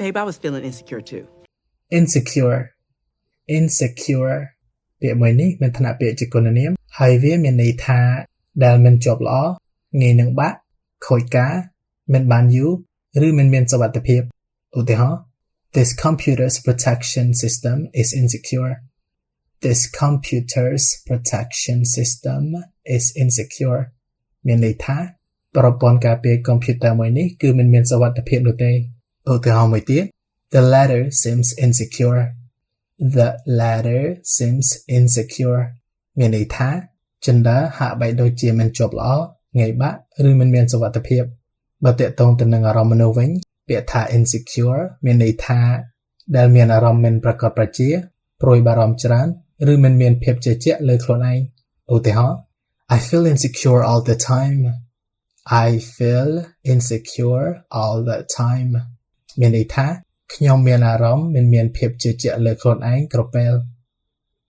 Babe, I was feeling insecure too. insecure insecure ពាក្យមួយនេះមានឋានៈពាក្យជាគុណនាមហើយវាមានន័យថាដែលមិនជាប់ល្អងាយនឹងបាក់ខូចការមិនបានយូរឬមិនមានសុវត្ថិភាពឧទាហរណ៍ This computer's protection system is insecure. This computer's protection system is insecure. មានន័យថាប្រព័ន្ធការពារកុំព្យូទ័រមួយនេះគឺមិនមានសុវត្ថិភាពនោះទេឧទាហរណ៍មួយទៀត The ladder seems insecure. The ladder seems insecure. មានន័យថាជណ្ដើរហាក់បីដូចជាមិនជាប់ល្អងាយបាក់ឬមិនមានសុវត្ថិភាពបើទាក់ទងទៅនឹងអារម្មណ៍មនុស្សវិញពាក្យថា insecure មានន័យថាដែលមានអារម្មណ៍មិនប្រកបប្រជាព្រួយបារម្ភច្រើនឬមិនមានភាពជឿជាក់លើខ្លួនឯងឧទាហរណ៍ I feel insecure all the time. I feel insecure all the time. មានន័យថាខ្ញុំមានអារម្មណ៍មិនមានភាពជឿជាក់លើខ្លួនឯងគ្រប់ពេល